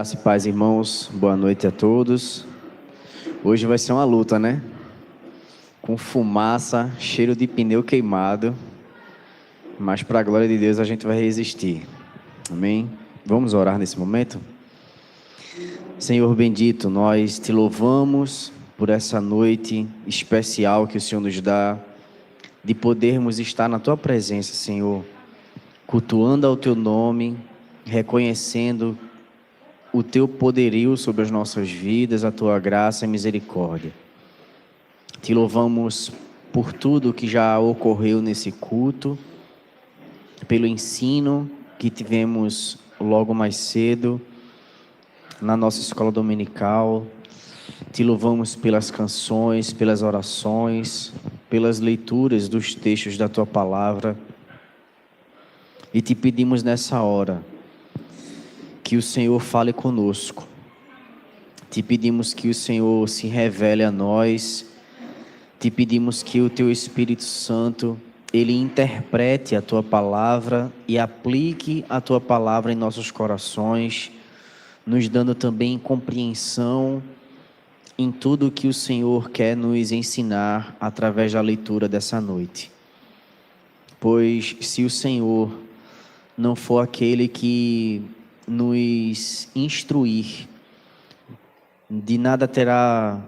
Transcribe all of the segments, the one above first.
Graça e paz, irmãos. Boa noite a todos. Hoje vai ser uma luta, né? Com fumaça, cheiro de pneu queimado. Mas para a glória de Deus a gente vai resistir. Amém? Vamos orar nesse momento? Senhor bendito, nós te louvamos por essa noite especial que o Senhor nos dá, de podermos estar na tua presença, Senhor, cultuando ao teu nome, reconhecendo o teu poderio sobre as nossas vidas, a tua graça e misericórdia. Te louvamos por tudo que já ocorreu nesse culto, pelo ensino que tivemos logo mais cedo na nossa escola dominical. Te louvamos pelas canções, pelas orações, pelas leituras dos textos da tua palavra. E te pedimos nessa hora que o Senhor fale conosco. Te pedimos que o Senhor se revele a nós. Te pedimos que o teu Espírito Santo, ele interprete a tua palavra e aplique a tua palavra em nossos corações, nos dando também compreensão em tudo que o Senhor quer nos ensinar através da leitura dessa noite. Pois se o Senhor não for aquele que nos instruir, de nada terá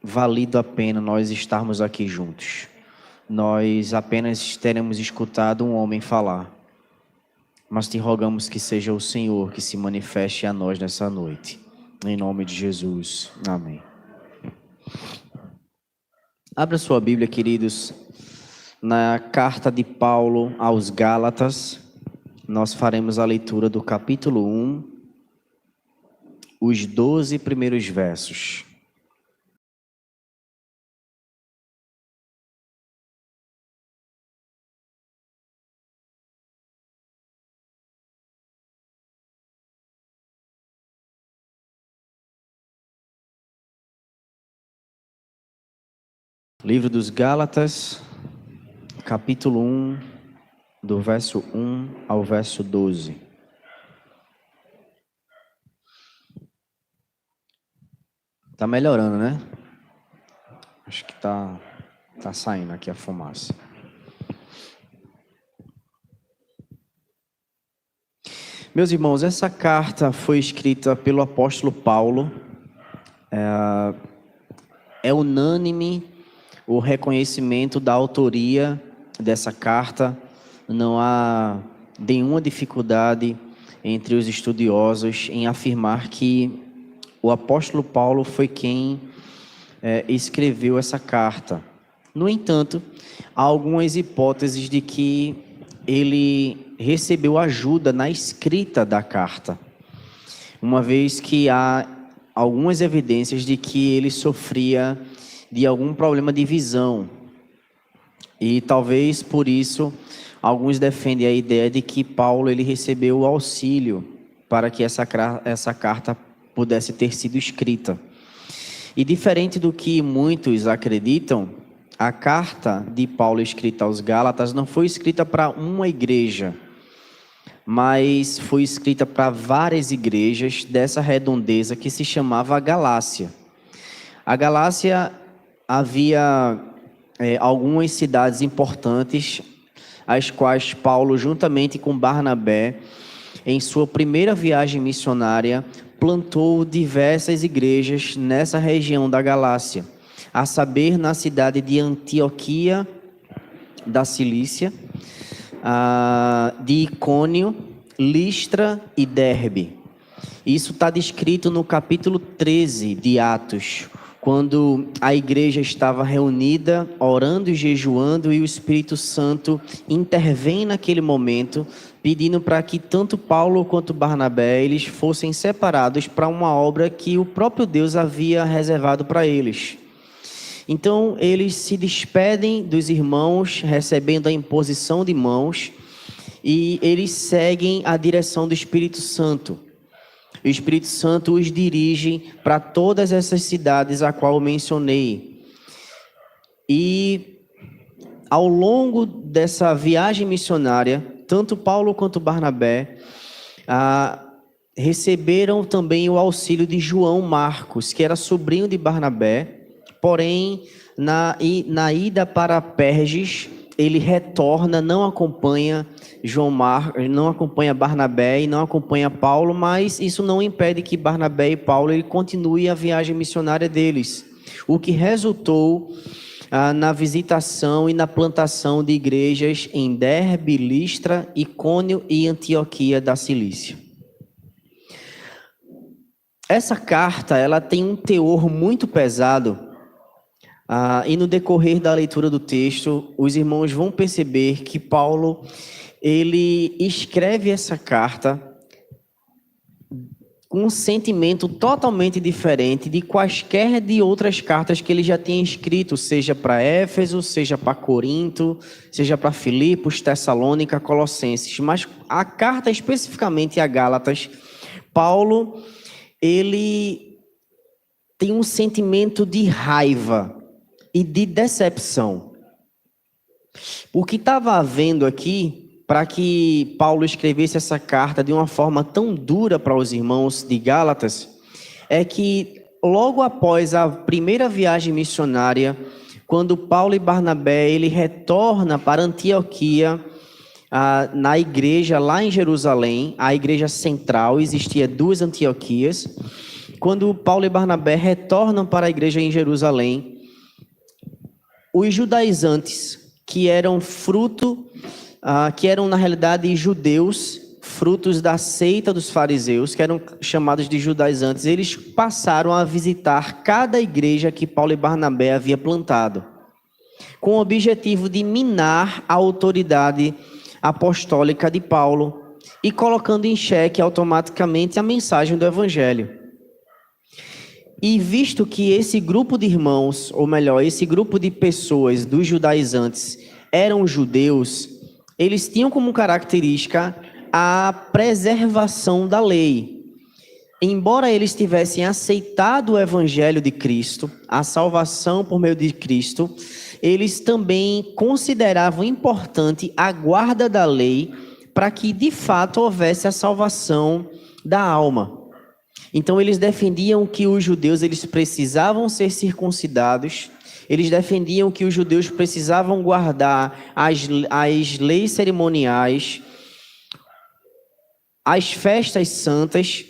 valido a pena nós estarmos aqui juntos. Nós apenas teremos escutado um homem falar, mas te rogamos que seja o Senhor que se manifeste a nós nessa noite. Em nome de Jesus. Amém. Abra sua Bíblia, queridos, na carta de Paulo aos Gálatas. Nós faremos a leitura do capítulo 1, os 12 primeiros versos. Livro dos Gálatas, capítulo 1, do verso 1 ao verso 12. Tá melhorando, né? Acho que tá saindo aqui a fumaça. Meus irmãos, essa carta foi escrita pelo apóstolo Paulo. É unânime o reconhecimento da autoria dessa carta. Não há nenhuma dificuldade entre os estudiosos em afirmar que o apóstolo Paulo foi quem escreveu essa carta. No entanto, há algumas hipóteses de que ele recebeu ajuda na escrita da carta, uma vez que há algumas evidências de que ele sofria de algum problema de visão. E talvez por isso alguns defendem a ideia de que Paulo ele recebeu o auxílio para que essa carta pudesse ter sido escrita. E diferente do que muitos acreditam, a carta de Paulo escrita aos Gálatas não foi escrita para uma igreja, mas foi escrita para várias igrejas dessa redondeza que se chamava Galácia. A Galácia havia algumas cidades importantes, as quais Paulo, juntamente com Barnabé, em sua primeira viagem missionária, plantou diversas igrejas nessa região da Galácia, a saber, na cidade de Antioquia da Cilícia, de Icônio, Listra e Derbe. Isso está descrito no capítulo 13 de Atos, quando a igreja estava reunida, orando e jejuando, e o Espírito Santo intervém naquele momento, pedindo para que tanto Paulo quanto Barnabé eles fossem separados para uma obra que o próprio Deus havia reservado para eles. Então eles se despedem dos irmãos, recebendo a imposição de mãos, e eles seguem a direção do Espírito Santo. O Espírito Santo os dirige para todas essas cidades a qual eu mencionei. E ao longo dessa viagem missionária, tanto Paulo quanto Barnabé receberam também o auxílio de João Marcos, que era sobrinho de Barnabé, porém, na ida para Perges, ele retorna, não acompanha não acompanha Barnabé e não acompanha Paulo, mas isso não impede que Barnabé e Paulo ele continue a viagem missionária deles, o que resultou na visitação e na plantação de igrejas em Derbe, Listra, Icônio e Antioquia da Cilícia. Essa carta ela tem um teor muito pesado, e no decorrer da leitura do texto, os irmãos vão perceber que Paulo ele escreve essa carta com um sentimento totalmente diferente de quaisquer de outras cartas que ele já tinha escrito, seja para Éfeso, seja para Corinto, seja para Filipos, Tessalônica, Colossenses. Mas a carta especificamente a Gálatas, Paulo, ele tem um sentimento de raiva e de decepção. O que estava havendo aqui, para que Paulo escrevesse essa carta de uma forma tão dura para os irmãos de Gálatas, é que logo após a primeira viagem missionária, quando Paulo e Barnabé ele retorna para Antioquia, na igreja lá em Jerusalém, a igreja central, existia 2 Antioquias. Quando Paulo e Barnabé retornam para a igreja em Jerusalém, os judaizantes, que eram na realidade judeus, frutos da seita dos fariseus, que eram chamados de judaizantes, eles passaram a visitar cada igreja que Paulo e Barnabé havia plantado, com o objetivo de minar a autoridade apostólica de Paulo e colocando em xeque automaticamente a mensagem do evangelho. E visto que esse grupo de irmãos, ou melhor, esse grupo de pessoas dos judaizantes eram judeus, eles tinham como característica a preservação da lei. Embora eles tivessem aceitado o evangelho de Cristo, a salvação por meio de Cristo, eles também consideravam importante a guarda da lei para que de fato houvesse a salvação da alma. Então eles defendiam que os judeus eles precisavam ser circuncidados, eles defendiam que os judeus precisavam guardar as leis cerimoniais, as festas santas.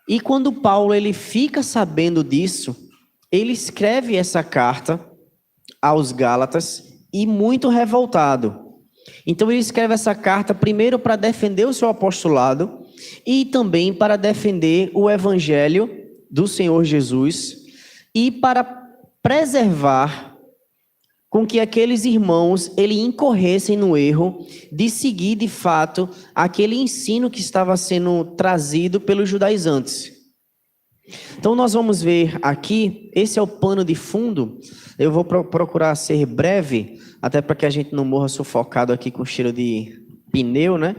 E quando Paulo ele fica sabendo disso, ele escreve essa carta aos Gálatas e muito revoltado. Então ele escreve essa carta primeiro para defender o seu apostolado e também para defender o evangelho do Senhor Jesus e para preservar com que aqueles irmãos ele incorressem no erro de seguir de fato aquele ensino que estava sendo trazido pelos judaizantes. Então nós vamos ver aqui, esse é o pano de fundo. Eu vou procurar ser breve, até para que a gente não morra sufocado aqui com cheiro de pneu, né?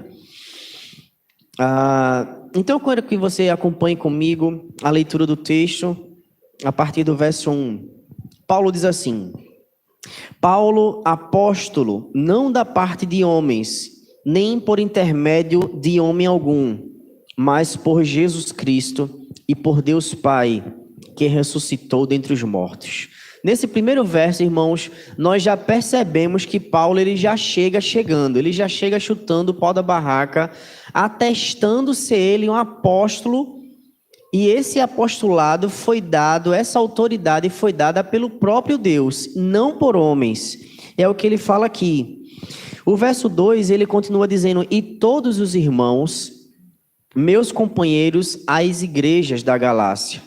Então eu quero que você acompanhe comigo a leitura do texto, a partir do verso 1. Paulo diz assim: Paulo, apóstolo, não da parte de homens, nem por intermédio de homem algum, mas por Jesus Cristo e por Deus Pai, que ressuscitou dentre os mortos. Nesse primeiro verso, irmãos, nós já percebemos que Paulo ele já chega chegando, ele já chega chutando o pau da barraca, atestando ser ele um apóstolo, e esse apostolado foi dado, essa autoridade foi dada pelo próprio Deus, não por homens. É o que ele fala aqui. O verso 2, ele continua dizendo: e todos os irmãos, meus companheiros, às igrejas da Galácia,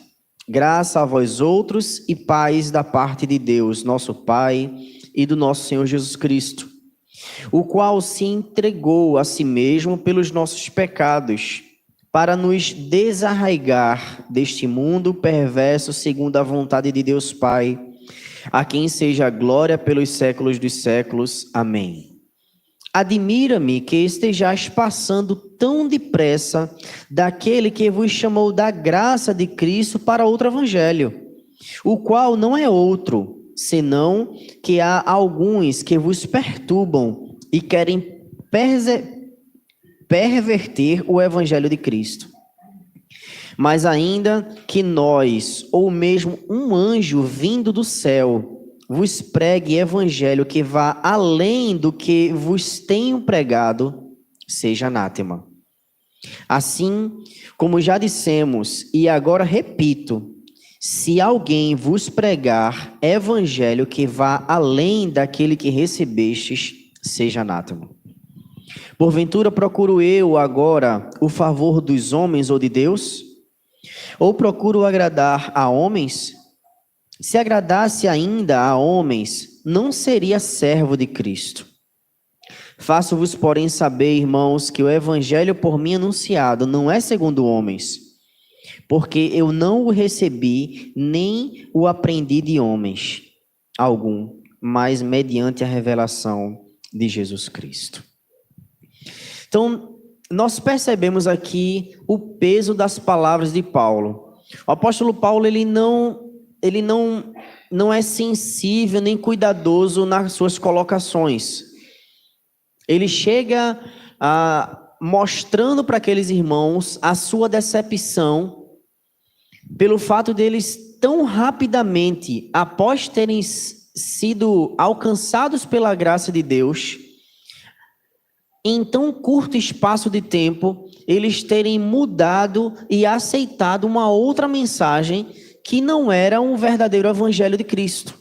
graça a vós outros e paz da parte de Deus, nosso Pai, e do nosso Senhor Jesus Cristo, o qual se entregou a si mesmo pelos nossos pecados, para nos desarraigar deste mundo perverso segundo a vontade de Deus Pai, a quem seja a glória pelos séculos dos séculos. Amém. Admira-me que estejais passando tão depressa daquele que vos chamou da graça de Cristo para outro evangelho, o qual não é outro, senão que há alguns que vos perturbam e querem perverter o evangelho de Cristo. Mas ainda que nós, ou mesmo um anjo vindo do céu, vos pregue evangelho que vá além do que vos tenho pregado, seja anátema. Assim, como já dissemos, e agora repito, se alguém vos pregar evangelho que vá além daquele que recebestes, seja anátema. Porventura procuro eu agora o favor dos homens ou de Deus? Ou procuro agradar a homens? Se agradasse ainda a homens, não seria servo de Cristo. Faço-vos, porém, saber, irmãos, que o evangelho por mim anunciado não é segundo homens, porque eu não o recebi, nem o aprendi de homens algum, mas mediante a revelação de Jesus Cristo. Então, nós percebemos aqui o peso das palavras de Paulo. O apóstolo Paulo, ele não é sensível nem cuidadoso nas suas colocações. Ele chega mostrando para aqueles irmãos a sua decepção pelo fato deles tão rapidamente, após terem sido alcançados pela graça de Deus, em tão curto espaço de tempo, eles terem mudado e aceitado uma outra mensagem que não era um verdadeiro evangelho de Cristo,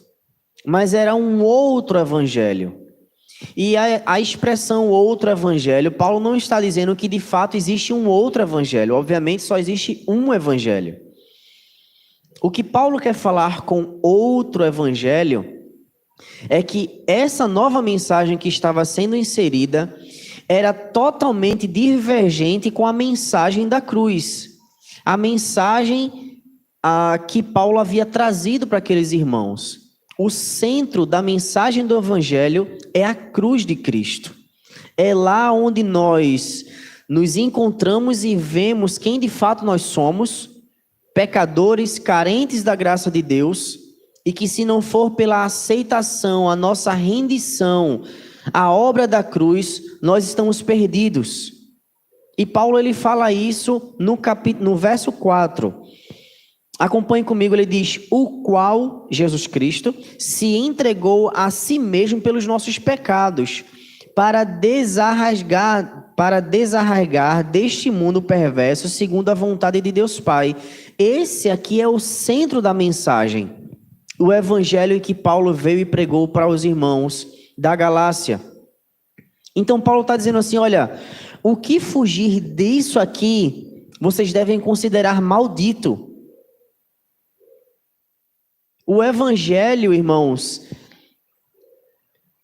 mas era um outro evangelho. E a expressão outro evangelho, Paulo não está dizendo que de fato existe um outro evangelho. Obviamente só existe um evangelho. O que Paulo quer falar com outro evangelho é que essa nova mensagem que estava sendo inserida era totalmente divergente com a mensagem da cruz. A mensagem que Paulo havia trazido para aqueles irmãos. O centro da mensagem do evangelho é a cruz de Cristo. É lá onde nós nos encontramos e vemos quem de fato nós somos, pecadores carentes da graça de Deus, e que se não for pela aceitação, a nossa rendição, a obra da cruz, nós estamos perdidos. E Paulo ele fala isso no verso 4. Acompanhe comigo, ele diz: o qual, Jesus Cristo, se entregou a si mesmo pelos nossos pecados, para desarraigar deste mundo perverso, segundo a vontade de Deus Pai. Esse aqui é o centro da mensagem, o evangelho que Paulo veio e pregou para os irmãos da Galácia. Então Paulo está dizendo assim, olha, o que fugir disso aqui, vocês devem considerar maldito. O evangelho, irmãos,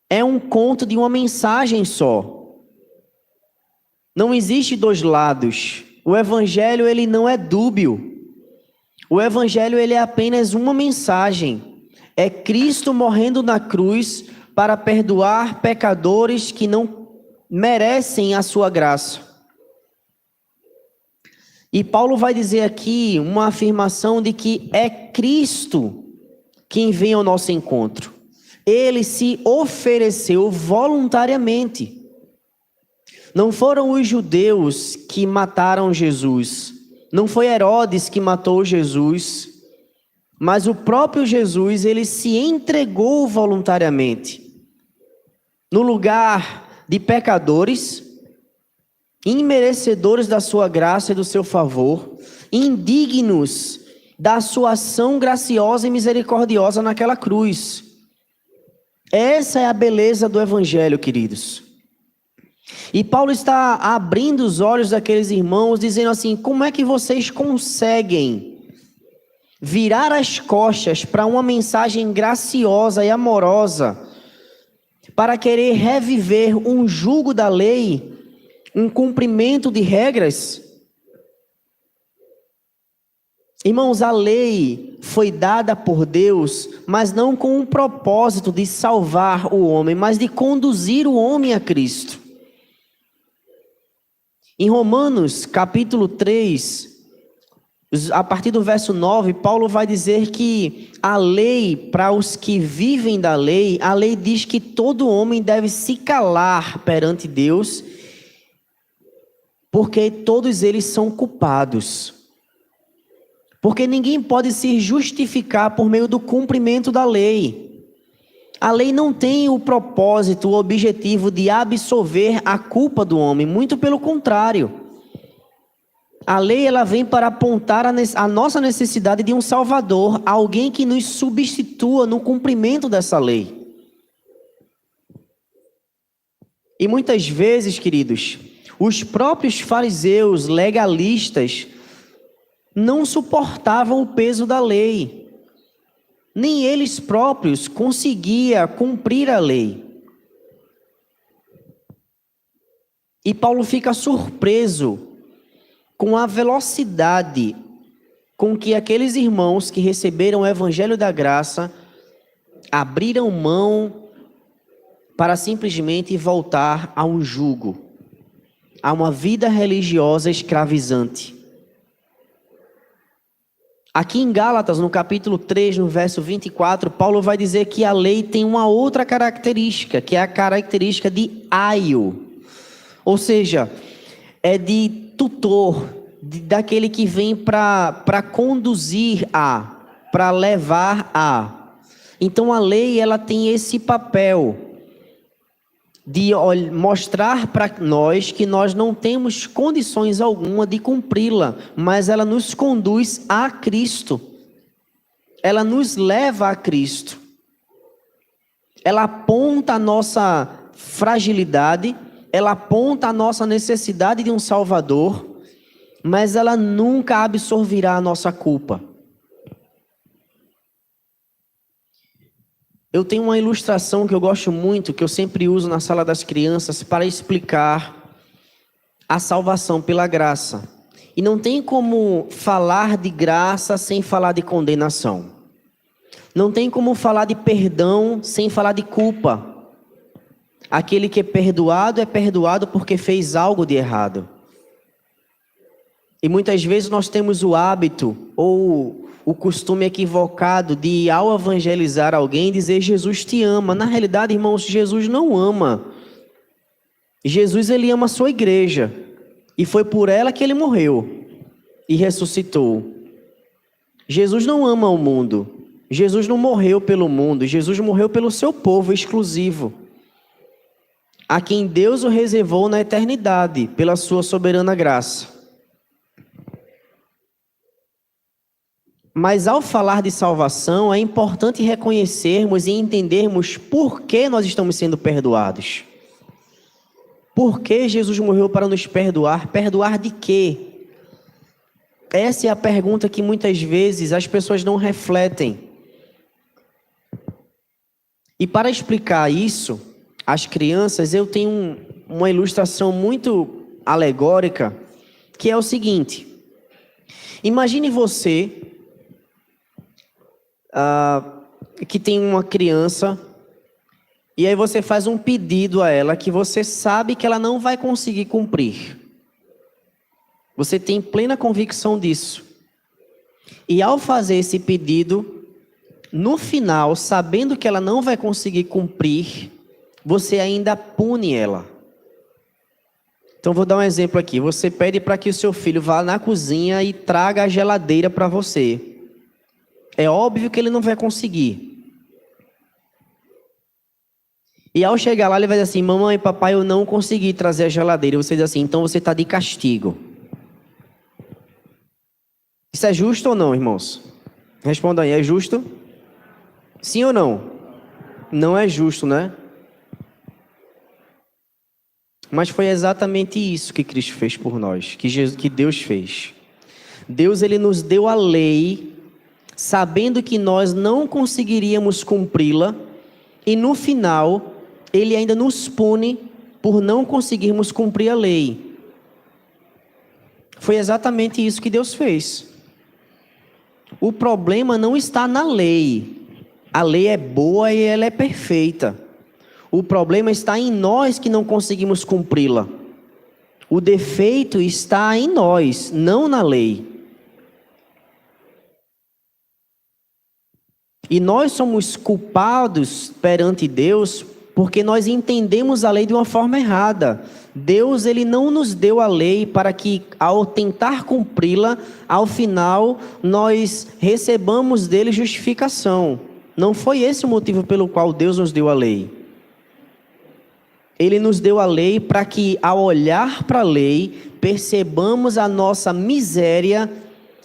é um conto de uma mensagem só. Não existe dois lados. O evangelho, ele não é dúbio. O evangelho, ele é apenas uma mensagem. É Cristo morrendo na cruz para perdoar pecadores que não merecem a sua graça. E Paulo vai dizer aqui uma afirmação de que é Cristo quem vem ao nosso encontro. Ele se ofereceu voluntariamente. Não foram os judeus que mataram Jesus. Não foi Herodes que matou Jesus. Mas o próprio Jesus, ele se entregou voluntariamente. No lugar de pecadores, imerecedores da sua graça e do seu favor, indignos da sua ação graciosa e misericordiosa naquela cruz. Essa é a beleza do evangelho, queridos. E Paulo está abrindo os olhos daqueles irmãos, dizendo assim, como é que vocês conseguem virar as costas para uma mensagem graciosa e amorosa, para querer reviver um jugo da lei, um cumprimento de regras? Irmãos, a lei foi dada por Deus, mas não com o propósito de salvar o homem, mas de conduzir o homem a Cristo. Em Romanos, capítulo 3, a partir do verso 9, Paulo vai dizer que a lei, para os que vivem da lei, a lei diz que todo homem deve se calar perante Deus, porque todos eles são culpados. Porque ninguém pode se justificar por meio do cumprimento da lei. A lei não tem o propósito, o objetivo de absolver a culpa do homem, muito pelo contrário. A lei ela vem para apontar a nossa necessidade de um Salvador, alguém que nos substitua no cumprimento dessa lei. E muitas vezes, queridos, os próprios fariseus legalistas não suportavam o peso da lei. Nem eles próprios conseguiam cumprir a lei. E Paulo fica surpreso com a velocidade com que aqueles irmãos que receberam o evangelho da graça abriram mão para simplesmente voltar a um jugo, a uma vida religiosa escravizante. Aqui em Gálatas, no capítulo 3, no verso 24, Paulo vai dizer que a lei tem uma outra característica, que é a característica de aio. Ou seja, é de tutor, daquele que vem para conduzir para levar a. Então a lei ela tem esse papel de mostrar para nós que nós não temos condições alguma de cumpri-la, mas ela nos conduz a Cristo. Ela nos leva a Cristo. Ela aponta a nossa fragilidade, ela aponta a nossa necessidade de um Salvador, mas ela nunca absorverá a nossa culpa. Eu tenho uma ilustração que eu gosto muito, que eu sempre uso na sala das crianças para explicar a salvação pela graça. E não tem como falar de graça sem falar de condenação. Não tem como falar de perdão sem falar de culpa. Aquele que é perdoado porque fez algo de errado. E muitas vezes nós temos o hábito ou o costume equivocado de, ao evangelizar alguém, dizer Jesus te ama. Na realidade, irmãos, Jesus não ama. Jesus, ele ama a sua igreja. E foi por ela que ele morreu e ressuscitou. Jesus não ama o mundo. Jesus não morreu pelo mundo. Jesus morreu pelo seu povo exclusivo, a quem Deus o reservou na eternidade, pela sua soberana graça. Mas ao falar de salvação, é importante reconhecermos e entendermos por que nós estamos sendo perdoados. Por que Jesus morreu para nos perdoar? Perdoar de quê? Essa é a pergunta que muitas vezes as pessoas não refletem. E para explicar isso às crianças, eu tenho uma ilustração muito alegórica, que é o seguinte. Imagine você que tem uma criança e aí você faz um pedido a ela que você sabe que ela não vai conseguir cumprir. Você tem plena convicção disso. E ao fazer esse pedido, no final, sabendo que ela não vai conseguir cumprir, você ainda pune ela. Então vou dar um exemplo aqui. Você pede para que o seu filho vá na cozinha e traga a geladeira para você. É óbvio que ele não vai conseguir. E ao chegar lá, ele vai dizer assim: mamãe, papai, eu não consegui trazer a geladeira. E você diz assim: então você está de castigo. Isso é justo ou não, irmãos? Responda aí, é justo? Sim ou não? Não é justo, né? Mas foi exatamente isso que Cristo fez por nós, que Deus fez. Deus, ele nos deu a lei, sabendo que nós não conseguiríamos cumpri-la, e no final, ele ainda nos pune por não conseguirmos cumprir a lei. Foi exatamente isso que Deus fez. O problema não está na lei. A lei é boa e ela é perfeita. O problema está em nós que não conseguimos cumpri-la. O defeito está em nós, não na lei. E nós somos culpados perante Deus porque nós entendemos a lei de uma forma errada. Deus, ele não nos deu a lei para que, ao tentar cumpri-la, ao final, nós recebamos dele justificação. Não foi esse o motivo pelo qual Deus nos deu a lei. Ele nos deu a lei para que, ao olhar para a lei, percebamos a nossa miséria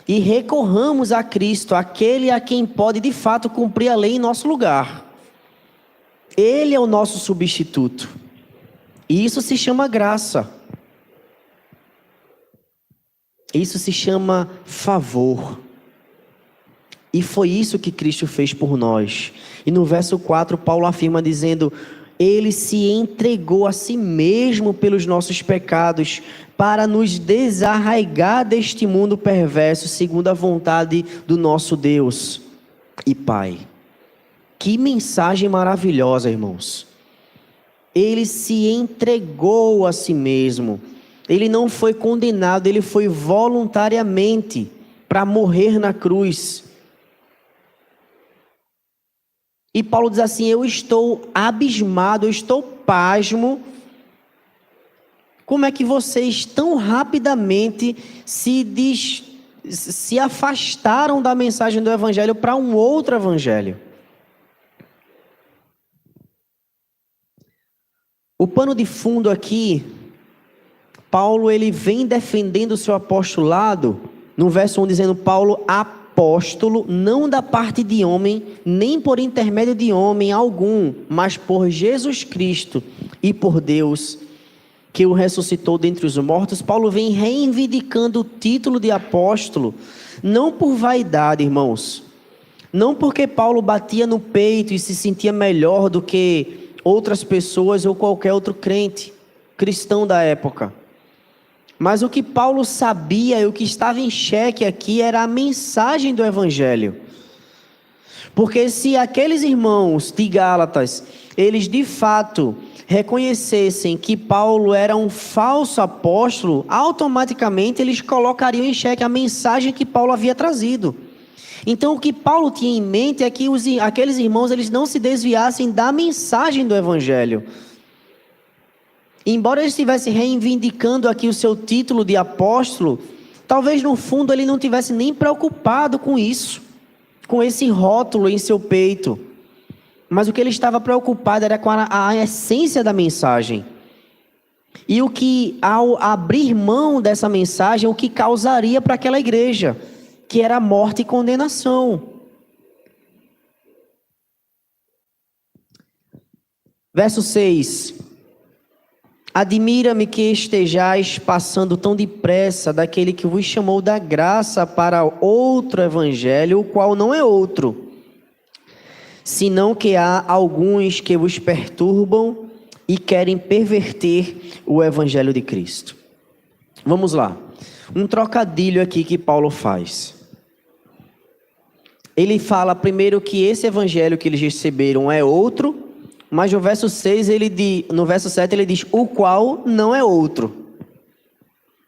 e recorramos a Cristo, aquele a quem pode de fato cumprir a lei em nosso lugar. Ele é o nosso substituto. E isso se chama graça. Isso se chama favor. E foi isso que Cristo fez por nós. E no verso 4, Paulo afirma dizendo: Ele se entregou a si mesmo pelos nossos pecados, para nos desarraigar deste mundo perverso, segundo a vontade do nosso Deus e Pai. Que mensagem maravilhosa, irmãos. Ele se entregou a si mesmo. Ele não foi condenado, ele foi voluntariamente para morrer na cruz. E Paulo diz assim: eu estou abismado, eu estou pasmo. Como é que vocês tão rapidamente se afastaram da mensagem do evangelho para um outro evangelho? O pano de fundo aqui, Paulo ele vem defendendo o seu apostolado, no verso 1 dizendo: Paulo, apóstolo, não da parte de homem, nem por intermédio de homem algum, mas por Jesus Cristo e por Deus, que o ressuscitou dentre os mortos. Paulo vem reivindicando o título de apóstolo, não por vaidade, irmãos, não porque Paulo batia no peito e se sentia melhor do que outras pessoas ou qualquer outro crente, cristão da época. Mas o que Paulo sabia e o que estava em xeque aqui era a mensagem do evangelho. Porque se aqueles irmãos de Gálatas, eles de fato reconhecessem que Paulo era um falso apóstolo, automaticamente eles colocariam em xeque a mensagem que Paulo havia trazido. Então o que Paulo tinha em mente é que aqueles irmãos eles não se desviassem da mensagem do evangelho. Embora ele estivesse reivindicando aqui o seu título de apóstolo, talvez no fundo ele não estivesse nem preocupado com isso, com esse rótulo em seu peito. Mas o que ele estava preocupado era com a essência da mensagem. E o que, ao abrir mão dessa mensagem, o que causaria para aquela igreja, que era morte e condenação. Verso 6. Admira-me que estejais passando tão depressa daquele que vos chamou da graça para outro evangelho, o qual não é outro, senão que há alguns que vos perturbam e querem perverter o evangelho de Cristo. Vamos lá. Um trocadilho aqui que Paulo faz. Ele fala primeiro que esse evangelho que eles receberam é outro, mas no verso 7 ele diz, o qual não é outro.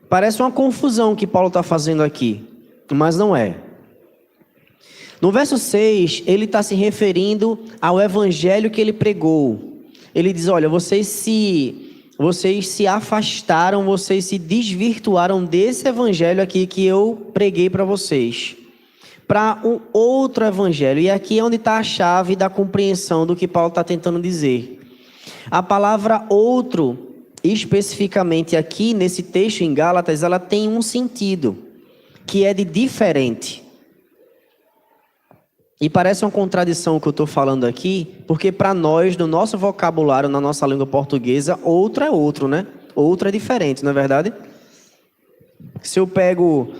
Parece uma confusão que Paulo está fazendo aqui, mas não é. No verso 6, ele está se referindo ao evangelho que ele pregou. Ele diz, olha, vocês se afastaram, vocês se desvirtuaram desse evangelho aqui que eu preguei para vocês, para um outro evangelho. E aqui é onde está a chave da compreensão do que Paulo está tentando dizer. A palavra outro, especificamente aqui nesse texto em Gálatas, ela tem um sentido, que é de diferente. E parece uma contradição o que eu estou falando aqui, porque para nós, no nosso vocabulário, na nossa língua portuguesa, outro é outro, né? Outro é diferente, não é verdade? Se eu pego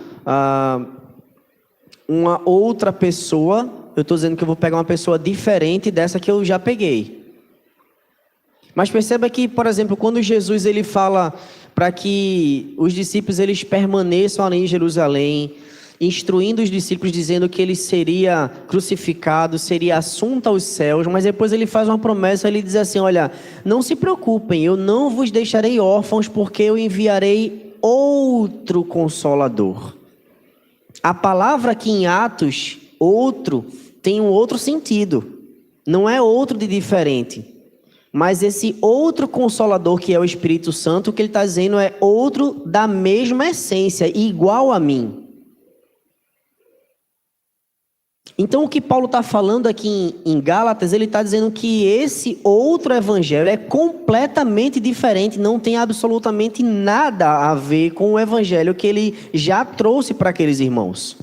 uma outra pessoa, eu estou dizendo que eu vou pegar uma pessoa diferente dessa que eu já peguei. Mas perceba que, por exemplo, quando Jesus ele fala para que os discípulos eles permaneçam ali em Jerusalém, instruindo os discípulos, dizendo que ele seria crucificado, seria assunto aos céus, mas depois ele faz uma promessa, ele diz assim, olha, não se preocupem, eu não vos deixarei órfãos, porque eu enviarei outro Consolador. A palavra aqui em Atos, outro, tem um outro sentido, não é outro de diferente, Mas esse outro Consolador, que é o Espírito Santo, o que ele está dizendo é outro da mesma essência, igual a mim. Então, o que Paulo está falando aqui em Gálatas, ele está dizendo que esse outro evangelho é completamente diferente, não tem absolutamente nada a ver com o evangelho que ele já trouxe para aqueles irmãos.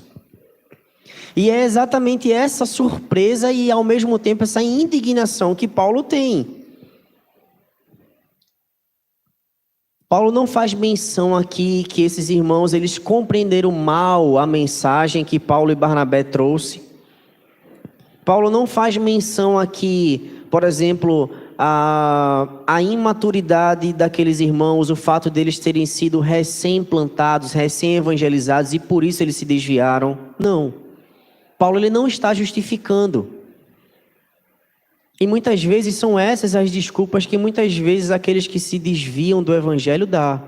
E é exatamente essa surpresa e, ao mesmo tempo, essa indignação que Paulo tem. Paulo não faz menção aqui que esses irmãos, eles compreenderam mal a mensagem que Paulo e Barnabé trouxe. Paulo não faz menção aqui, por exemplo, a imaturidade daqueles irmãos, o fato deles terem sido recém-plantados, recém-evangelizados e por isso eles se desviaram. Não. Paulo ele não está justificando. E muitas vezes são essas as desculpas que muitas vezes aqueles que se desviam do evangelho dão.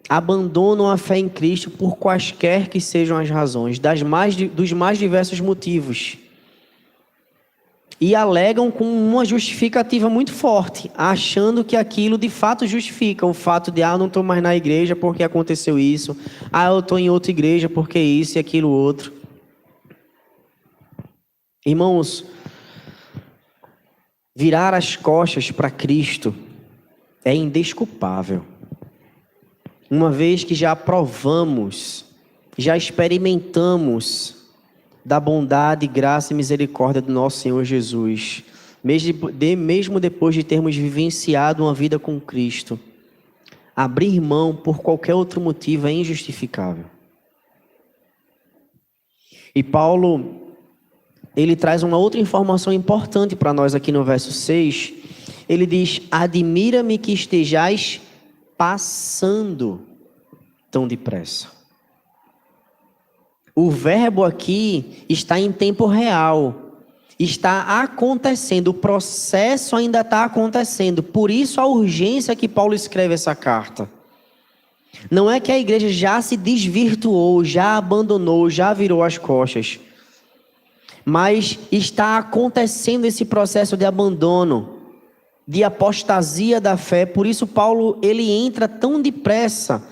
Abandonam a fé em Cristo por quaisquer que sejam as razões, dos mais diversos motivos. E alegam com uma justificativa muito forte, achando que aquilo de fato justifica o fato de, eu não estou mais na igreja porque aconteceu isso, eu estou em outra igreja porque isso e aquilo outro. Irmãos, virar as costas para Cristo é indesculpável. Uma vez que já provamos, já experimentamos da bondade, graça e misericórdia do nosso Senhor Jesus, mesmo depois de termos vivenciado uma vida com Cristo, abrir mão por qualquer outro motivo é injustificável. E Paulo, ele traz uma outra informação importante para nós aqui no verso 6. Ele diz: admira-me que estejais passando tão depressa. O verbo aqui está em tempo real. Está acontecendo, o processo ainda está acontecendo. Por isso a urgência que Paulo escreve essa carta. Não é que a igreja já se desvirtuou, já abandonou, já virou as costas. Mas está acontecendo esse processo de abandono, de apostasia da fé. Por isso Paulo ele entra tão depressa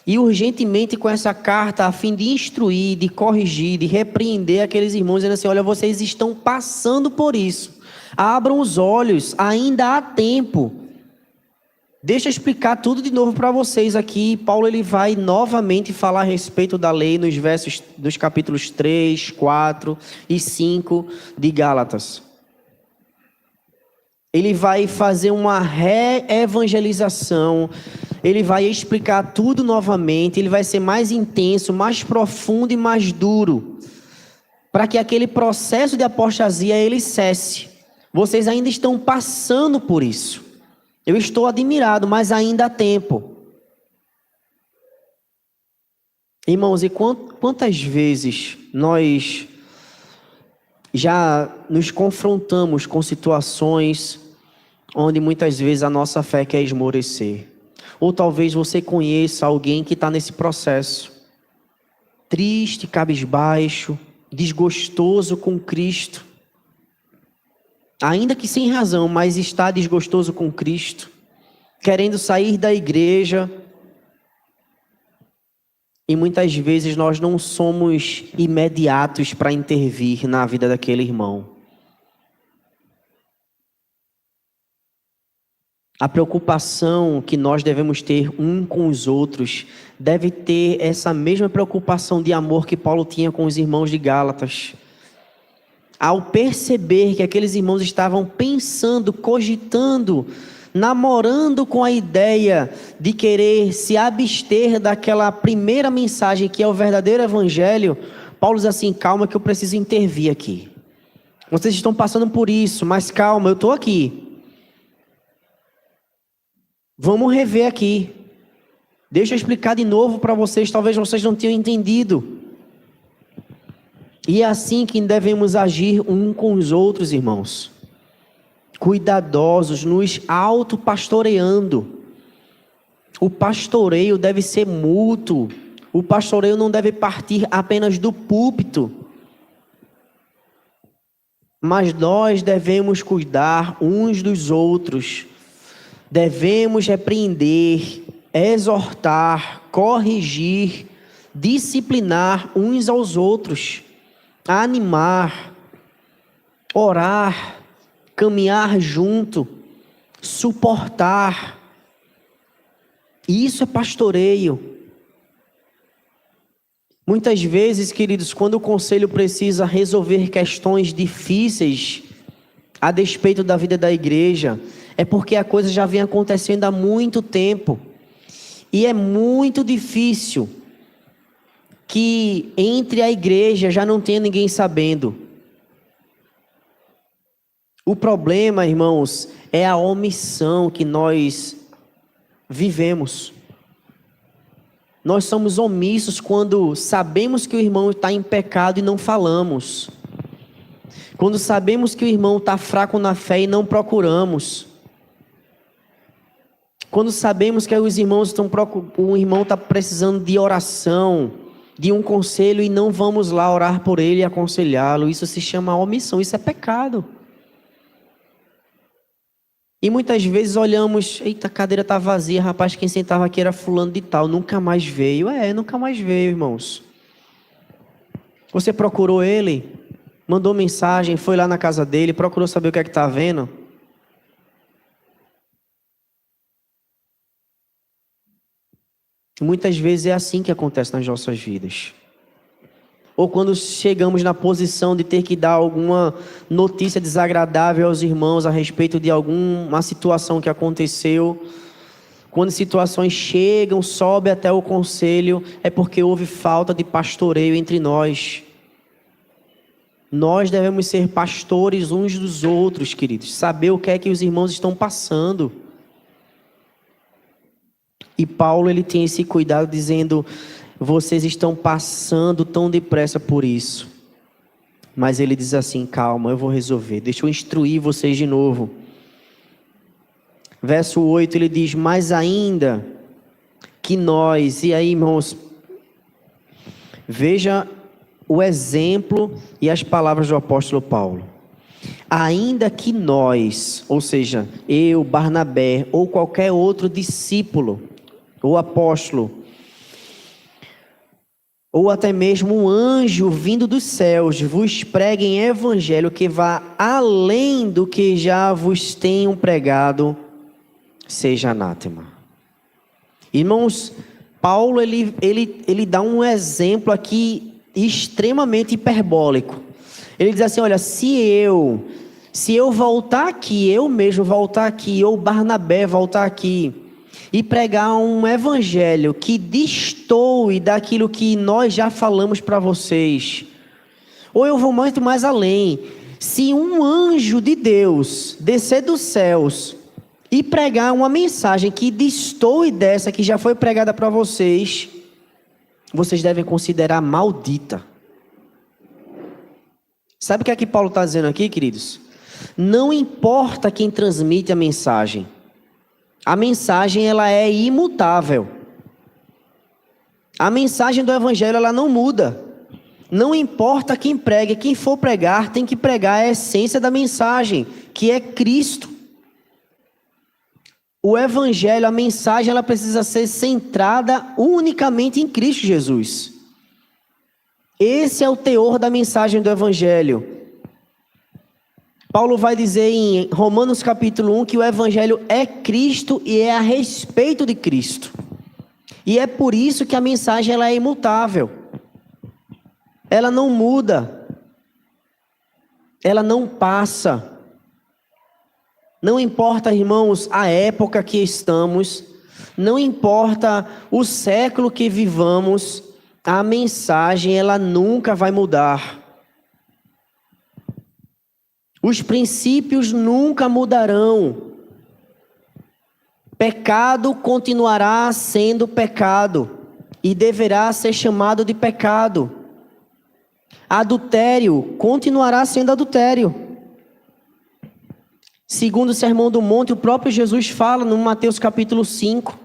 e urgentemente com essa carta, a fim de instruir, de corrigir, de repreender aqueles irmãos, dizendo assim: olha, vocês estão passando por isso, abram os olhos, ainda há tempo. Deixa eu explicar tudo de novo para vocês aqui. Paulo ele vai novamente falar a respeito da lei nos capítulos 3, 4 e 5 de Gálatas. Ele vai fazer uma reevangelização, ele vai explicar tudo novamente, ele vai ser mais intenso, mais profundo e mais duro, para que aquele processo de apostasia ele cesse. Vocês ainda estão passando por isso. Eu estou admirado, mas ainda há tempo. Irmãos, e quantas vezes nós já nos confrontamos com situações onde muitas vezes a nossa fé quer esmorecer? Ou talvez você conheça alguém que está nesse processo, triste, cabisbaixo, desgostoso com Cristo. Ainda que sem razão, mas está desgostoso com Cristo, querendo sair da igreja. E muitas vezes nós não somos imediatos para intervir na vida daquele irmão. A preocupação que nós devemos ter um com os outros deve ter essa mesma preocupação de amor que Paulo tinha com os irmãos de Gálatas. Ao perceber que aqueles irmãos estavam pensando, cogitando, namorando com a ideia de querer se abster daquela primeira mensagem que é o verdadeiro evangelho, Paulo diz assim: calma que eu preciso intervir aqui. Vocês estão passando por isso, mas calma, eu estou aqui. Vamos rever aqui. Deixa eu explicar de novo para vocês, talvez vocês não tenham entendido. E é assim que devemos agir um com os outros, irmãos. Cuidadosos, nos autopastoreando. O pastoreio deve ser mútuo. O pastoreio não deve partir apenas do púlpito. Mas nós devemos cuidar uns dos outros, devemos repreender, exortar, corrigir, disciplinar uns aos outros, animar, orar, caminhar junto, suportar. Isso é pastoreio. Muitas vezes, queridos, quando o conselho precisa resolver questões difíceis a despeito da vida da igreja, é porque a coisa já vem acontecendo há muito tempo. E é muito difícil que entre a igreja já não tenha ninguém sabendo. O problema, irmãos, é a omissão que nós vivemos. Nós somos omissos quando sabemos que o irmão está em pecado e não falamos. Quando sabemos que o irmão está fraco na fé e não procuramos. Quando sabemos que os irmãos o irmão está precisando de oração, de um conselho e não vamos lá orar por ele e aconselhá-lo. Isso se chama omissão, isso é pecado. E muitas vezes olhamos, eita, a cadeira está vazia, rapaz, quem sentava aqui era fulano de tal, nunca mais veio. Nunca mais veio, irmãos. Você procurou ele, mandou mensagem, foi lá na casa dele, procurou saber o que é que está vendo? Muitas vezes é assim que acontece nas nossas vidas. Ou quando chegamos na posição de ter que dar alguma notícia desagradável aos irmãos a respeito de alguma situação que aconteceu. Quando situações chegam, sobe até o conselho, é porque houve falta de pastoreio entre nós. Nós devemos ser pastores uns dos outros, queridos. Saber o que é que os irmãos estão passando. E Paulo, ele tem esse cuidado dizendo: vocês estão passando tão depressa por isso. Mas ele diz assim: calma, eu vou resolver. Deixa eu instruir vocês de novo. Verso 8, ele diz: mas ainda que nós... E aí, irmãos, veja o exemplo e as palavras do apóstolo Paulo. Ainda que nós, ou seja, eu, Barnabé, ou qualquer outro discípulo, ou apóstolo, ou até mesmo um anjo vindo dos céus, vos preguem evangelho que vá além do que já vos tenham pregado, seja anátema. Irmãos, Paulo, ele dá um exemplo aqui extremamente hiperbólico. Ele diz assim: olha, se eu voltar aqui, eu mesmo voltar aqui, ou Barnabé voltar aqui, e pregar um evangelho que destoe daquilo que nós já falamos para vocês, ou eu vou muito mais além, se um anjo de Deus descer dos céus e pregar uma mensagem que destoe dessa que já foi pregada para vocês, vocês devem considerar maldita. Sabe o que é que Paulo está dizendo aqui, queridos? Não importa quem transmite a mensagem ela é imutável. A mensagem do evangelho, ela não muda. Não importa quem pregue, quem for pregar tem que pregar a essência da mensagem, que é Cristo. O evangelho, a mensagem, ela precisa ser centrada unicamente em Cristo Jesus. Esse é o teor da mensagem do evangelho. Paulo vai dizer em Romanos capítulo 1 que o evangelho é Cristo e é a respeito de Cristo. E é por isso que a mensagem ela é imutável. Ela não muda. Ela não passa. Não importa, irmãos, a época que estamos, não importa o século que vivamos, a mensagem ela nunca vai mudar. Os princípios nunca mudarão. Pecado continuará sendo pecado e deverá ser chamado de pecado. Adultério continuará sendo adultério. Segundo o Sermão do Monte, o próprio Jesus fala no Mateus capítulo 5.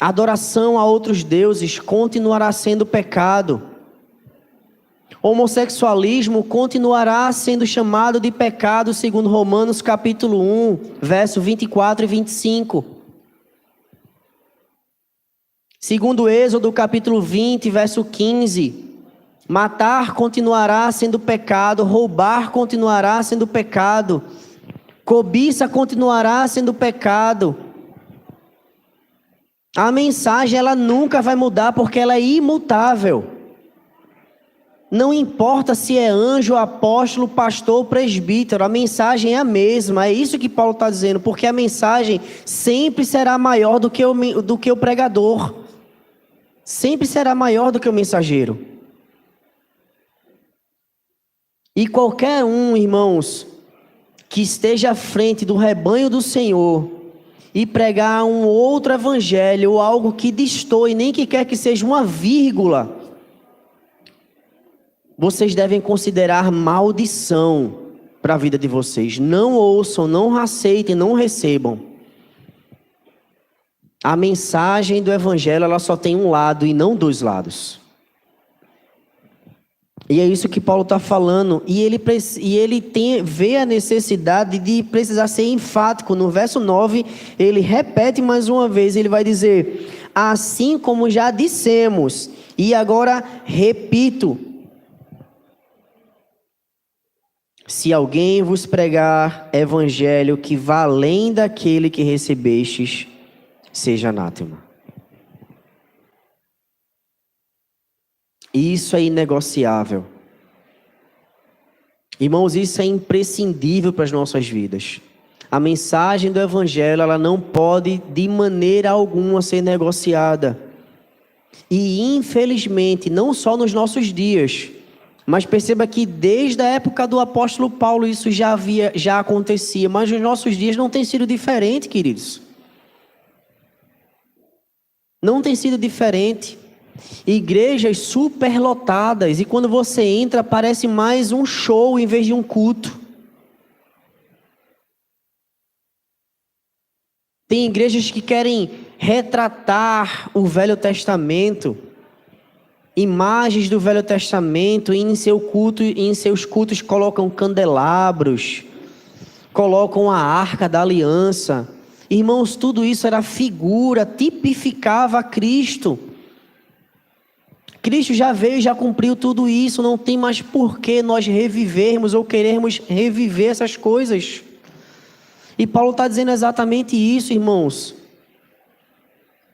A adoração a outros deuses continuará sendo pecado. Homossexualismo continuará sendo chamado de pecado segundo Romanos capítulo 1, verso 24 e 25. Segundo Êxodo capítulo 20, verso 15. Matar continuará sendo pecado, roubar continuará sendo pecado, cobiça continuará sendo pecado. A mensagem ela nunca vai mudar porque ela é imutável. Não importa se é anjo, apóstolo, pastor ou presbítero, a mensagem é a mesma. É isso que Paulo está dizendo, porque a mensagem sempre será maior do que o pregador. Sempre será maior do que o mensageiro. E qualquer um, irmãos, que esteja à frente do rebanho do Senhor e pregar um outro evangelho ou algo que destoe, nem que quer que seja uma vírgula, vocês devem considerar maldição para a vida de vocês. Não ouçam, não aceitem, não recebam. A mensagem do evangelho ela só tem um lado e não dois lados. E é isso que Paulo está falando. E ele vê a necessidade de precisar ser enfático. No verso 9, ele repete mais uma vez, ele vai dizer: assim como já dissemos, e agora repito, se alguém vos pregar evangelho que vá além daquele que recebestes, seja anátema. Isso é inegociável. Irmãos, isso é imprescindível para as nossas vidas. A mensagem do evangelho, ela não pode de maneira alguma ser negociada. E infelizmente, não só nos nossos dias, mas perceba que desde a época do apóstolo Paulo isso já acontecia, mas nos nossos dias não tem sido diferente, queridos. Não tem sido diferente. Igrejas superlotadas, e quando você entra parece mais um show em vez de um culto. Tem igrejas que querem retratar o Velho Testamento, imagens do Velho Testamento, e em seus cultos colocam candelabros, colocam a Arca da Aliança. Irmãos, tudo isso era figura, tipificava Cristo. Cristo já veio e já cumpriu tudo isso, não tem mais por que nós revivermos ou querermos reviver essas coisas. E Paulo está dizendo exatamente isso, irmãos.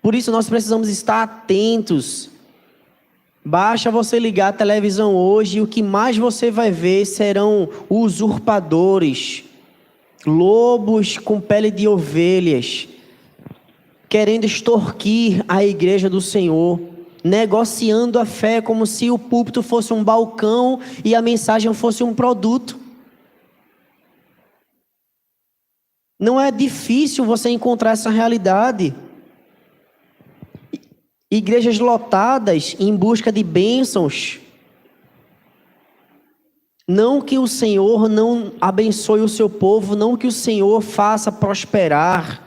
Por isso nós precisamos estar atentos. Basta você ligar a televisão hoje e o que mais você vai ver serão usurpadores, lobos com pele de ovelhas, querendo extorquir a igreja do Senhor, negociando a fé como se o púlpito fosse um balcão e a mensagem fosse um produto. Não é difícil você encontrar essa realidade. Igrejas lotadas em busca de bênçãos. Não que o Senhor não abençoe o seu povo, não que o Senhor faça prosperar.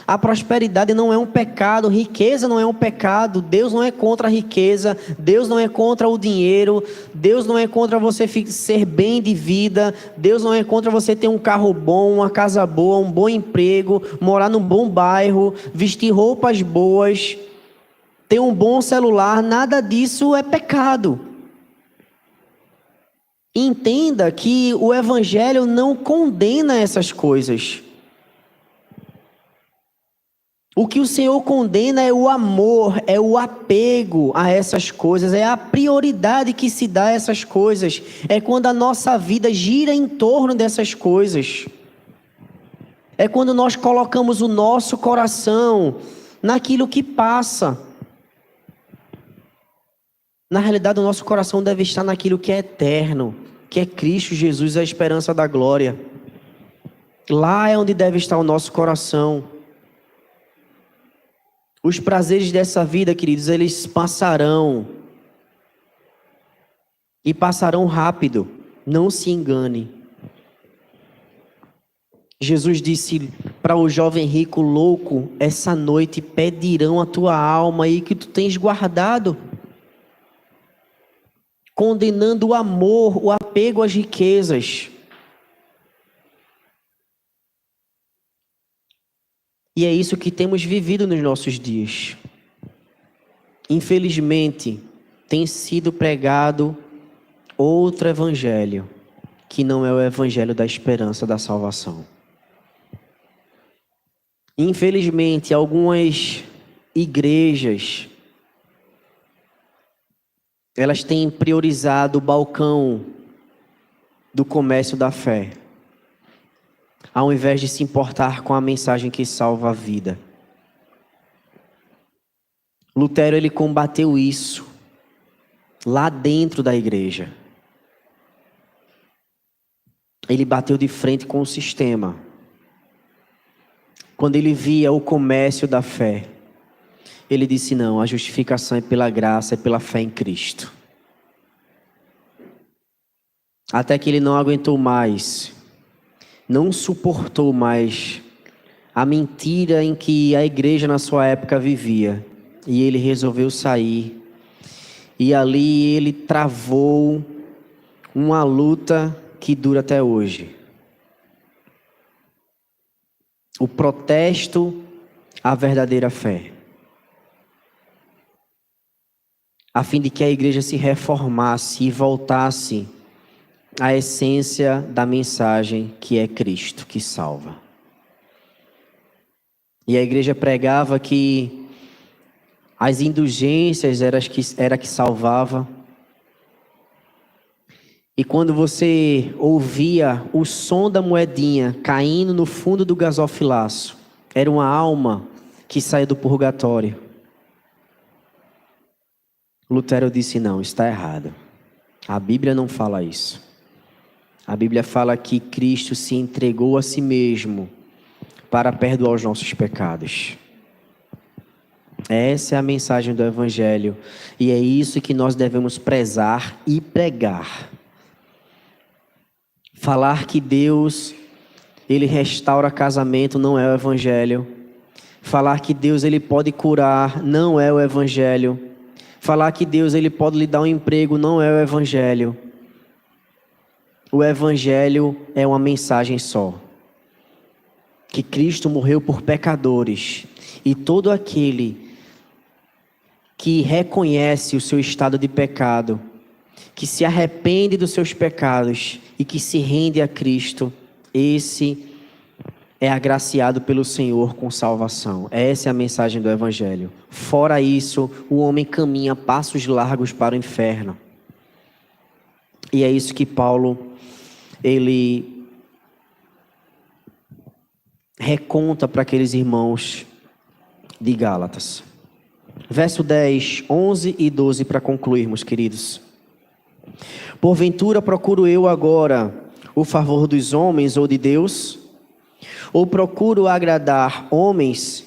A prosperidade não é um pecado, riqueza não é um pecado, Deus não é contra a riqueza, Deus não é contra o dinheiro, Deus não é contra você ser bem de vida, Deus não é contra você ter um carro bom, uma casa boa, um bom emprego, morar num bom bairro, vestir roupas boas, ter um bom celular, nada disso é pecado. Entenda que o Evangelho não condena essas coisas. O que o Senhor condena é o amor, é o apego a essas coisas, é a prioridade que se dá a essas coisas, é quando a nossa vida gira em torno dessas coisas, é quando nós colocamos o nosso coração naquilo que passa. Na realidade, o nosso coração deve estar naquilo que é eterno, que é Cristo Jesus, a esperança da glória. Lá é onde deve estar o nosso coração. Os prazeres dessa vida, queridos, eles passarão. E passarão rápido. Não se engane. Jesus disse para o jovem rico louco: essa noite pedirão a tua alma aí que tu tens guardado. condenando o amor, o apego às riquezas. E é isso que temos vivido nos nossos dias. Infelizmente, tem sido pregado outro evangelho, que não é o evangelho da esperança da salvação. Infelizmente, algumas igrejas, elas têm priorizado o balcão do comércio da fé, ao invés de se importar com a mensagem que salva a vida. Lutero, ele combateu isso lá dentro da igreja. Ele bateu de frente com o sistema. Quando ele via o comércio da fé, ele disse: não, a justificação é pela graça, é pela fé em Cristo. Até que ele não aguentou mais, não suportou mais a mentira em que a igreja na sua época vivia. E ele resolveu sair. E ali ele travou uma luta que dura até hoje. O protesto à verdadeira fé. A fim de que a igreja se reformasse e voltasse à essência da mensagem, que é Cristo, que salva. E a igreja pregava que as indulgências era que salvava. E quando você ouvia o som da moedinha caindo no fundo do gasofilaço, era uma alma que saía do purgatório. Lutero disse: não, está errado. A Bíblia não fala isso. A Bíblia fala que Cristo se entregou a si mesmo para perdoar os nossos pecados. Essa é a mensagem do Evangelho. E é isso que nós devemos prezar e pregar. Falar que Deus, Ele restaura casamento, não é o Evangelho. Falar que Deus, Ele pode curar, não é o Evangelho. Falar que Deus, Ele pode lhe dar um emprego, não é o Evangelho. O Evangelho é uma mensagem só. Que Cristo morreu por pecadores. E todo aquele que reconhece o seu estado de pecado, que se arrepende dos seus pecados e que se rende a Cristo, esse é agraciado pelo Senhor com salvação. Essa é a mensagem do Evangelho. Fora isso, o homem caminha passos largos para o inferno. E é isso que Paulo, ele reconta para aqueles irmãos de Gálatas. Verso 10, 11 e 12 para concluirmos, queridos. Porventura procuro eu agora o favor dos homens ou de Deus? Ou procuro agradar homens?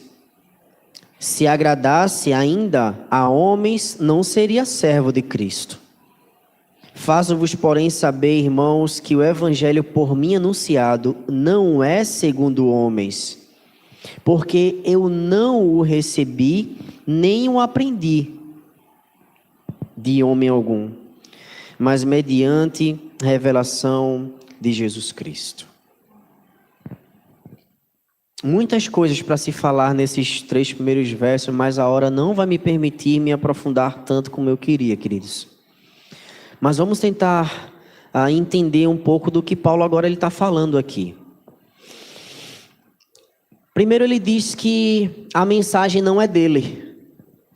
Se agradasse ainda a homens, não seria servo de Cristo. Faço-vos, porém, saber, irmãos, que o evangelho por mim anunciado não é segundo homens, porque eu não o recebi, nem o aprendi de homem algum, mas mediante revelação de Jesus Cristo. Muitas coisas para se falar nesses 3 primeiros versos, mas a hora não vai me permitir me aprofundar tanto como eu queria, queridos. Mas vamos tentar entender um pouco do que Paulo agora ele está falando aqui. Primeiro ele diz que a mensagem não é dele,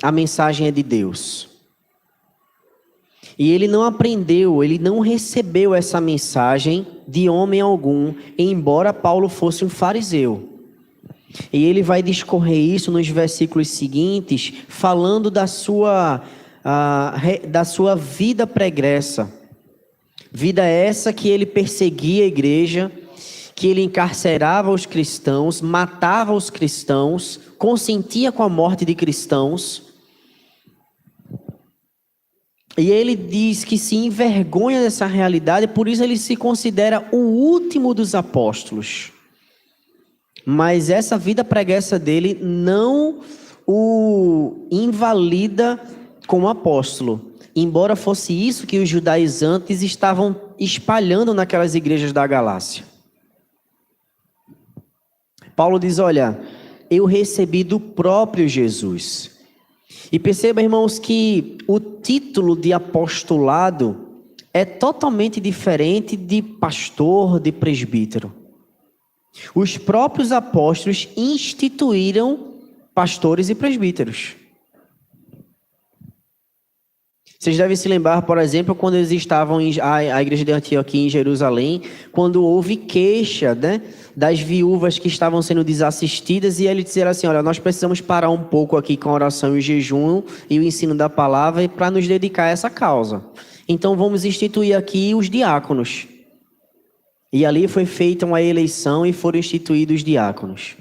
a mensagem é de Deus. E ele não aprendeu, ele não recebeu essa mensagem de homem algum, embora Paulo fosse um fariseu. E ele vai discorrer isso nos versículos seguintes, falando da sua vida pregressa. Vida essa que ele perseguia a igreja, que ele encarcerava os cristãos, matava os cristãos, consentia com a morte de cristãos. E ele diz que se envergonha dessa realidade, por isso ele se considera o último dos apóstolos. Mas essa vida pregressa dele não o invalida como apóstolo. embora fosse isso que os judaizantes estavam espalhando naquelas igrejas da Galácia. Paulo diz, olha, eu recebi do próprio Jesus. E perceba, irmãos, que o título de apostolado é totalmente diferente de pastor, de presbítero. Os próprios apóstolos instituíram pastores e presbíteros. Vocês devem se lembrar, por exemplo, quando eles estavam a igreja de Antioquia em Jerusalém, quando houve queixa, né, das viúvas que estavam sendo desassistidas, e eles disseram assim, olha, nós precisamos parar um pouco aqui com a oração e o jejum e o ensino da palavra para nos dedicar a essa causa. Então vamos instituir aqui os diáconos. E ali foi feita uma eleição e foram instituídos os diáconos.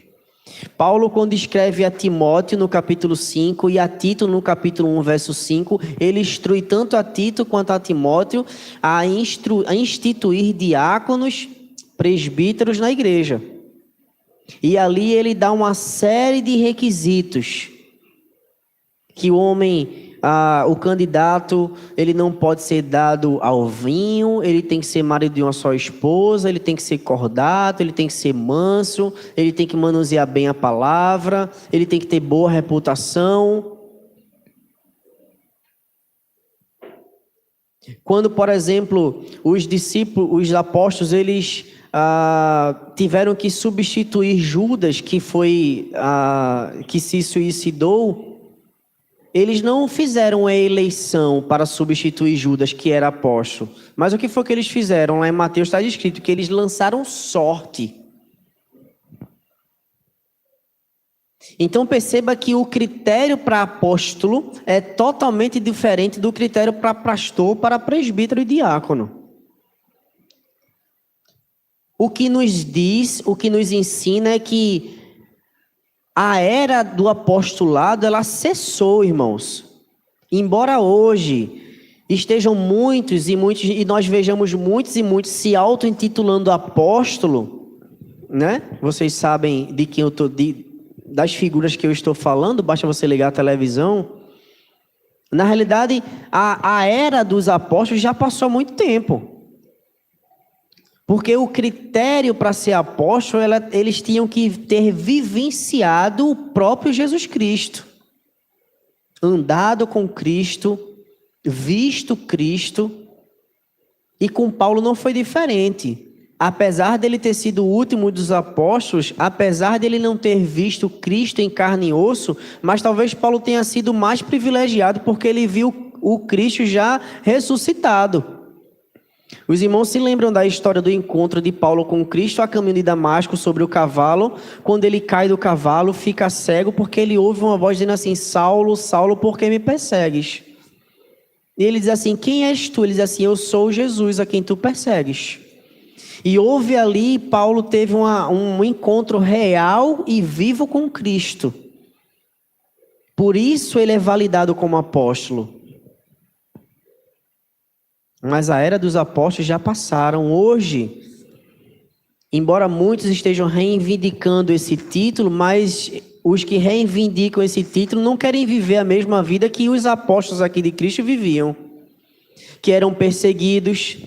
Paulo, quando escreve a Timóteo no capítulo 5 e a Tito no capítulo 1, verso 5, ele instrui tanto a Tito quanto a Timóteo a instituir diáconos, presbíteros na igreja. E ali ele dá uma série de requisitos que o homem, o candidato, ele não pode ser dado ao vinho, ele tem que ser marido de uma só esposa, ele tem que ser cordato, ele tem que ser manso, ele tem que manusear bem a palavra, ele tem que ter boa reputação. Quando, por exemplo, os discípulos, os apóstolos, eles tiveram que substituir Judas, que se suicidou, eles não fizeram a eleição para substituir Judas, que era apóstolo. Mas o que foi que eles fizeram? Lá em Mateus está escrito que eles lançaram sorte. Então perceba que o critério para apóstolo é totalmente diferente do critério para pastor, para presbítero e diácono. O que nos diz, o que nos ensina é que a era do apostolado, ela cessou, irmãos. Embora hoje estejam muitos, e nós vejamos muitos e muitos se auto-intitulando apóstolo, né? Vocês sabem de quem eu estou, das figuras que eu estou falando, basta você ligar a televisão. Na realidade, a era dos apóstolos já passou há muito tempo. Porque o critério para ser apóstolo, eles tinham que ter vivenciado o próprio Jesus Cristo. Andado com Cristo, visto Cristo. E com Paulo não foi diferente. Apesar dele ter sido o último dos apóstolos, apesar dele não ter visto Cristo em carne e osso, mas talvez Paulo tenha sido mais privilegiado porque ele viu o Cristo já ressuscitado. Os irmãos se lembram da história do encontro de Paulo com Cristo a caminho de Damasco sobre o cavalo, quando ele cai do cavalo, fica cego porque ele ouve uma voz dizendo assim, Saulo, Saulo, por que me persegues? E ele diz assim, quem és tu? Ele diz assim, eu sou Jesus a quem tu persegues. E houve ali, Paulo teve um encontro real e vivo com Cristo. Por isso ele é validado como apóstolo. Mas a era dos apóstolos já passaram. Hoje, embora muitos estejam reivindicando esse título, mas os que reivindicam esse título não querem viver a mesma vida que os apóstolos aqui de Cristo viviam. Que eram perseguidos,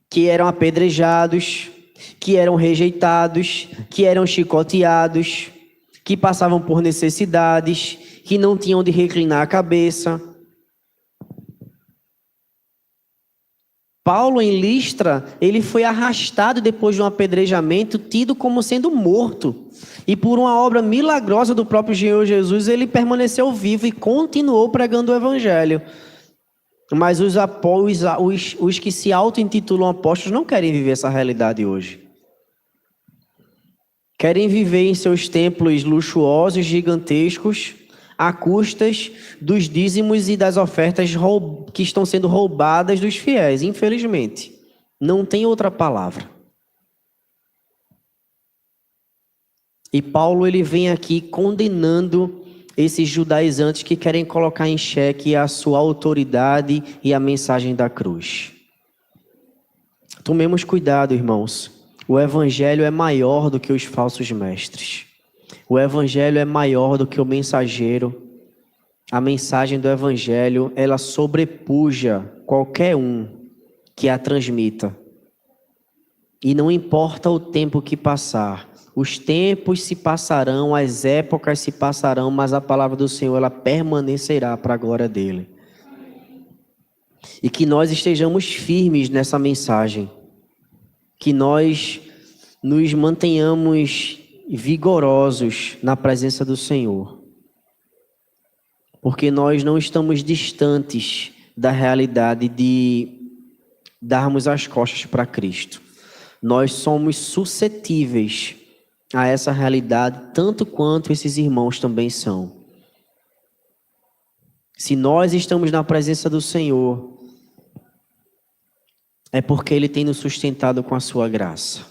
que eram apedrejados, que eram rejeitados, que eram chicoteados, que passavam por necessidades, que não tinham de reclinar a cabeça. Paulo em Listra, ele foi arrastado depois de um apedrejamento, tido como sendo morto. E por uma obra milagrosa do próprio Senhor Jesus, ele permaneceu vivo e continuou pregando o evangelho. Mas os que se auto-intitulam apóstolos não querem viver essa realidade hoje. Querem viver em seus templos luxuosos, gigantescos, a custas dos dízimos e das ofertas que estão sendo roubadas dos fiéis, infelizmente. Não tem outra palavra. E Paulo ele vem aqui condenando esses judaizantes que querem colocar em xeque a sua autoridade e a mensagem da cruz. Tomemos cuidado, irmãos. O evangelho é maior do que os falsos mestres. O evangelho é maior do que o mensageiro. a mensagem do Evangelho, ela sobrepuja qualquer um que a transmita. E não importa o tempo que passar, os tempos se passarão, as épocas se passarão, mas a palavra do Senhor, ela permanecerá para a glória dele. E que nós estejamos firmes nessa mensagem, que nós nos mantenhamos vigorosos na presença do Senhor. Porque nós não estamos distantes da realidade de darmos as costas para Cristo. Nós somos suscetíveis a essa realidade, tanto quanto esses irmãos também são. Se nós estamos na presença do Senhor, é porque Ele tem nos sustentado com a sua graça.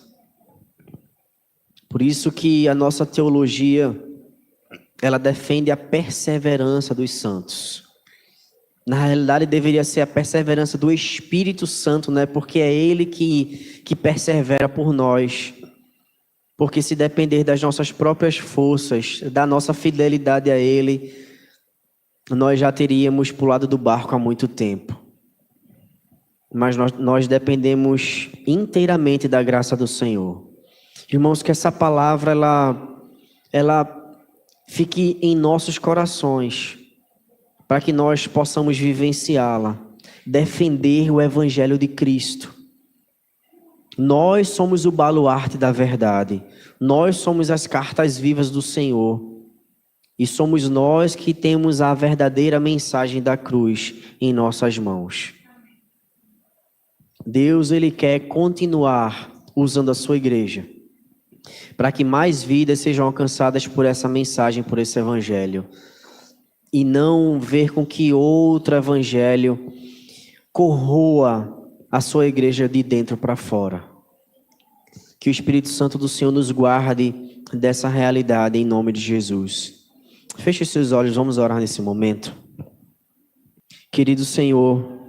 Por isso que a nossa teologia, ela defende a perseverança dos santos. Na realidade, deveria ser a perseverança do Espírito Santo, né? Porque é Ele que persevera por nós. Porque se depender das nossas próprias forças, da nossa fidelidade a Ele, nós já teríamos pulado do barco há muito tempo. Mas nós dependemos inteiramente da graça do Senhor. Irmãos, que essa palavra, ela fique em nossos corações, para que nós possamos vivenciá-la, defender o Evangelho de Cristo. Nós somos o baluarte da verdade, nós somos as cartas vivas do Senhor, e somos nós que temos a verdadeira mensagem da cruz em nossas mãos. Deus, Ele quer continuar usando a sua igreja, para que mais vidas sejam alcançadas por essa mensagem, por esse Evangelho. E não ver com que outro Evangelho corroa a sua igreja de dentro para fora. Que o Espírito Santo do Senhor nos guarde dessa realidade em nome de Jesus. Feche seus olhos, vamos orar nesse momento. Querido Senhor,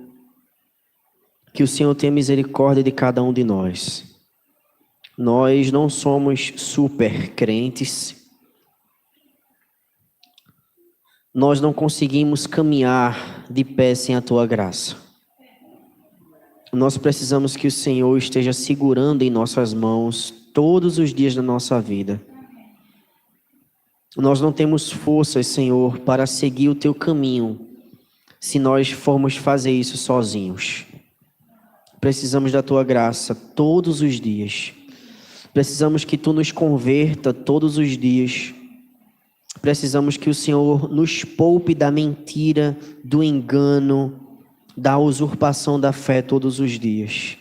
que o Senhor tenha misericórdia de cada um de nós. Nós não somos super crentes. Nós não conseguimos caminhar de pé sem a Tua graça. Nós precisamos que o Senhor esteja segurando em nossas mãos todos os dias da nossa vida. Nós não temos forças, Senhor, para seguir o Teu caminho, se nós formos fazer isso sozinhos. Precisamos da Tua graça todos os dias. Precisamos que Tu nos converta todos os dias. Precisamos que o Senhor nos poupe da mentira, do engano, da usurpação da fé todos os dias.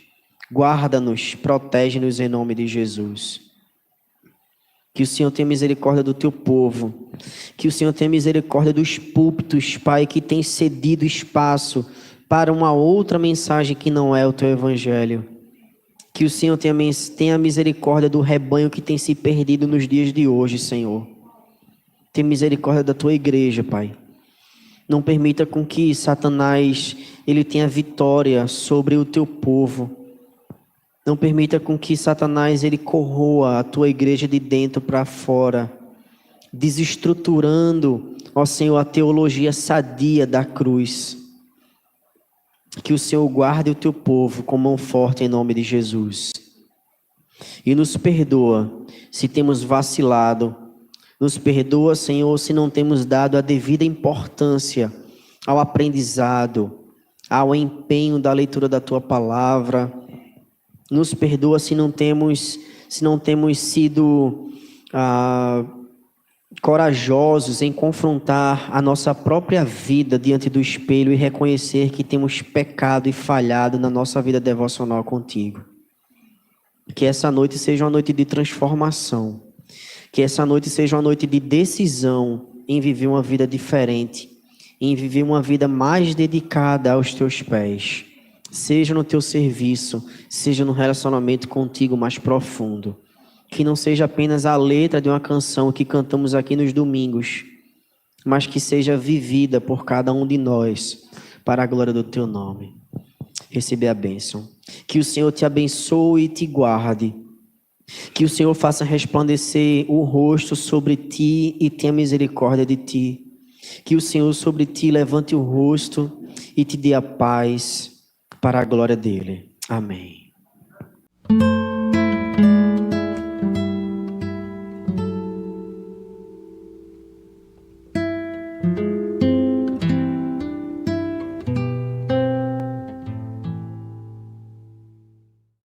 Guarda-nos, protege-nos em nome de Jesus. Que o Senhor tenha misericórdia do Teu povo. Que o Senhor tenha misericórdia dos púlpitos, Pai, que tem cedido espaço para uma outra mensagem que não é o Teu Evangelho. Que o Senhor tenha misericórdia do rebanho que tem se perdido nos dias de hoje, Senhor. Tenha misericórdia da Tua igreja, Pai. Não permita com que Satanás ele tenha vitória sobre o Teu povo. Não permita com que Satanás ele corroa a Tua igreja de dentro para fora, desestruturando, ó Senhor, a teologia sadia da cruz. Que o Senhor guarde o Teu povo com mão forte em nome de Jesus. E nos perdoa se temos vacilado. Nos perdoa, Senhor, se não temos dado a devida importância ao aprendizado, ao empenho da leitura da Tua palavra. Nos perdoa se não temos sido corajosos em confrontar a nossa própria vida diante do espelho e reconhecer que temos pecado e falhado na nossa vida devocional contigo. Que essa noite seja uma noite de transformação. Que essa noite seja uma noite de decisão em viver uma vida diferente, em viver uma vida mais dedicada aos Teus pés. Seja no Teu serviço, seja no relacionamento contigo mais profundo. Que não seja apenas a letra de uma canção que cantamos aqui nos domingos, mas que seja vivida por cada um de nós, para a glória do Teu nome. Receber a bênção. Que o Senhor te abençoe e te guarde. Que o Senhor faça resplandecer o rosto sobre ti e tenha misericórdia de ti. Que o Senhor sobre ti levante o rosto e te dê a paz para a glória dele. Amém.